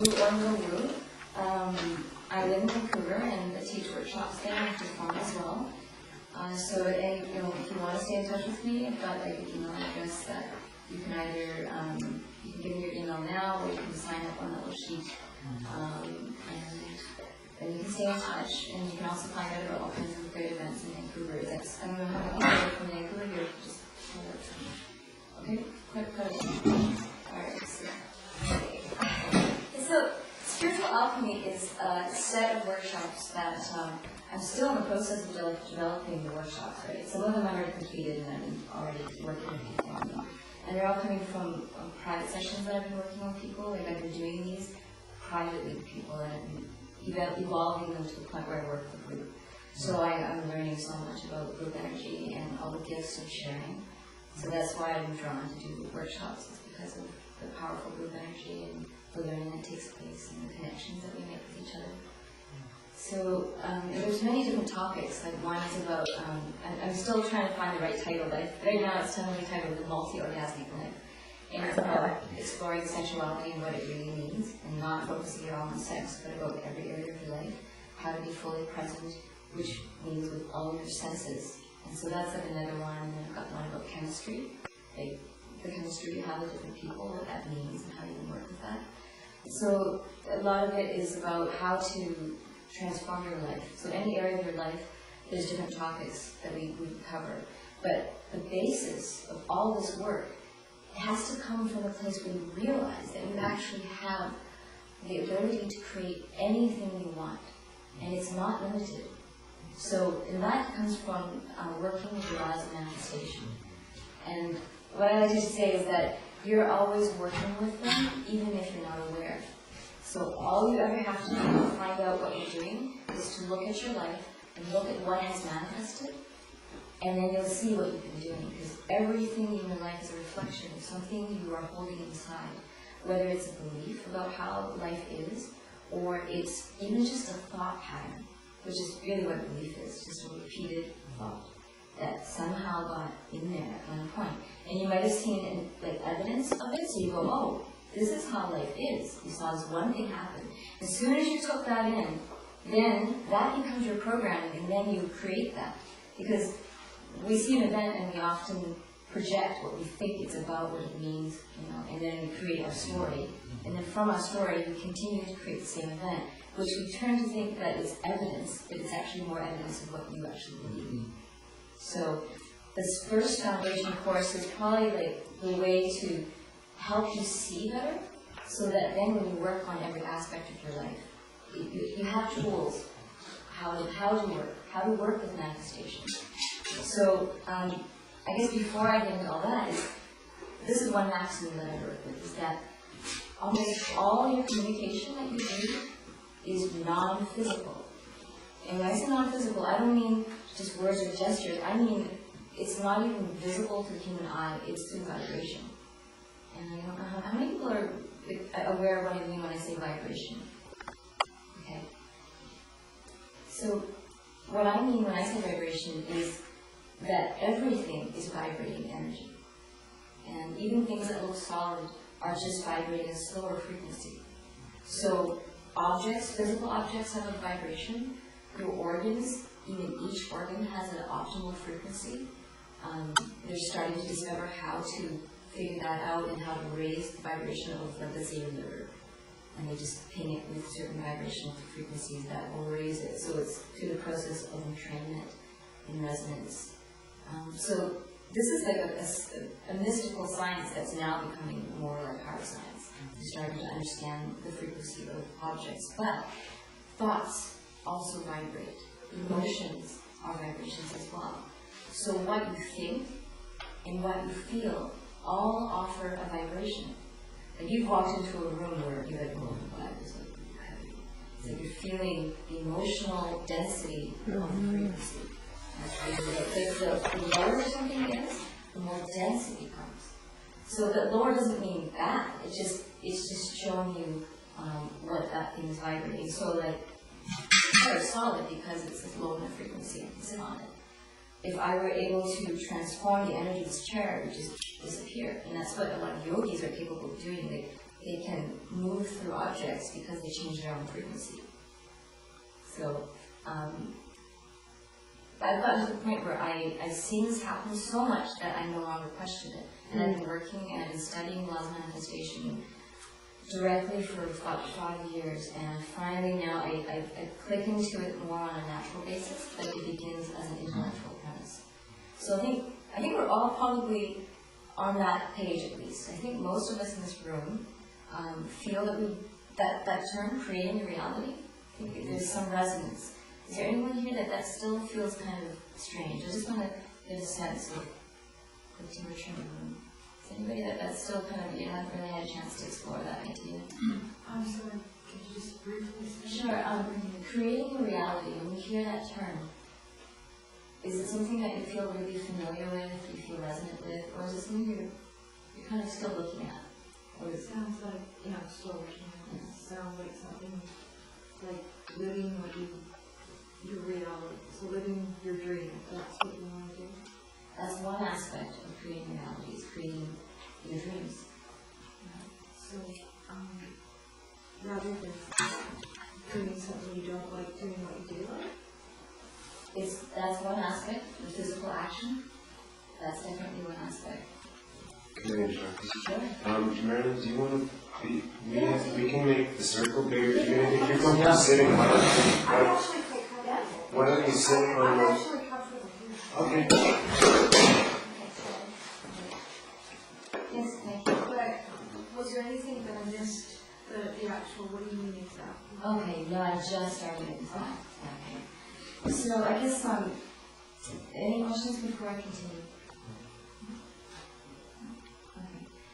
Wu. I live in Vancouver and I teach workshops there after fun as well. So if you want to stay in touch with me, I've got like an email address that you can either you can give me your email now, or you can sign up on that little sheet, and then you can stay in touch. And you can also find out about all kinds of great events in Vancouver. I don't know how many people are from Vancouver here. Just okay, quick. All right. So Spiritual Alchemy is a set of workshops that I'm still in the process of developing the workshops, right? Some of them are already completed and I'm already working with people on them. And they're all coming from private sessions that I've been working with people. Like I've been doing these privately with people and I've been evolving them to the point where I work with a group. So I'm learning so much about group energy and all the gifts of sharing. So that's why I'm drawn to do workshops, is because of the powerful group energy and the learning that takes place and the connections that we make with each other. So there's many different topics. Like one is about, I'm still trying to find the right title, but right now it's totally titled The Multi-Orgasmic Life. And it's about exploring sensuality and what it really means, and not focusing at all on sex, but about every area of your life, how to be fully present, which means with all of your senses. And so that's like another one, and then I've got one about chemistry, like the chemistry you have with different people, what that means, and how you can work with that. So a lot of it is about how to transform your life. So any area of your life, there's different topics that we cover. But the basis of all this work, it has to come from a place where you realize that you actually have the ability to create anything you want. And it's not limited. So, and that comes from working with the laws of manifestation. And what I like to say is that you're always working with them, even if you're not aware. So all you ever have to do to find out what you're doing is to look at your life and look at what has manifested, and then you'll see what you've been doing, because everything in your life is a reflection of something you are holding inside, whether it's a belief about how life is, or it's even just a thought pattern, which is really what belief is, just a repeated thought that somehow got in there at one point. And you might have seen like evidence of it, so you go, oh, this is how life is. You saw this one thing happen. As soon as you took that in, then that becomes your programming, and then you create that. Because we see an event and we often project what we think it's about, what it means, and then we create our story. And then from our story, we continue to create the same event, which we turn to think that is evidence, but it's actually more evidence of what you actually believe. So this first foundation course is probably like the way to help you see better, so that then when you work on every aspect of your life, you have tools how to work with manifestation. So I guess before I get into all that, this is one maximum that I work with, is that almost all your communication that you do is non-physical. And when I say non-physical, I don't mean just words or gestures. I mean, it's not even visible to the human eye. It's through vibration. And I don't know how many people are aware of what I mean when I say vibration. Okay. So what I mean when I say vibration is that everything is vibrating energy. And even things that look solid are just vibrating a slower frequency. So objects, physical objects have a vibration. Your organs, even each organ has an optimal frequency. They're starting to discover how to figure that out and how to raise the vibration of, like, let's say, your liver. And they just ping it with certain vibrational frequencies that will raise it. So it's through the process of entrainment and resonance. So this is like a mystical science that's now becoming more like hard science. We're starting to understand the frequency of objects. But thoughts also vibrate. Emotions are vibrations as well. So what you think and what you feel all offer a vibration. Like you've walked into a room where you're like, oh my God, it's like heavy. It's like you're feeling the emotional density of the frequency. That's really like the lower something is, the more density comes. So the lower doesn't mean bad. It's just showing you what that thing is vibrating. So like it's very solid because it's low in the frequency and can sit on it. If I were able to transform the energy of this chair, it would just disappear. And that's what a lot of yogis are capable of doing. they can move through objects because they change their own frequency. So I've gotten to the point where I've seen this happen so much that I no longer question it. And I've been working and I've been studying laws of manifestation directly for 5 years, and finally now I click into it more on a natural basis, but it begins as an intellectual premise. So I think we're all probably on that page at least. I think most of us in this room feel that that term, creating the reality, I think there's some resonance. Is there anyone here that still feels kind of strange? I just want to get a sense of the temperature in the room. Is anybody that's still kind of, you haven't really had a chance to explore that idea? I'm sorry, could you just briefly say? Sure. Creating a reality, when you hear that term, is it something that you feel really familiar with, you feel resonant with, or is it something you're kind of still looking at? Or It sounds like, still looking at it. It sounds like something like living what your reality. So living your dream, if that's what you want to do. that's one aspect of creating reality, is creating your dreams. So, rather than doing something you don't like, doing what you do like? That's one aspect, the physical action. That's definitely one aspect. Can I interrupt you? Sure. Marilyn, do you want to be, we can make the circle bigger. If you're comfortable sitting, why don't you sit on the... Okay. Yes, thank you. But was there anything that I missed, the actual, what do you mean exactly? Okay, no, I just started with that. Okay. So I guess, any questions before I continue?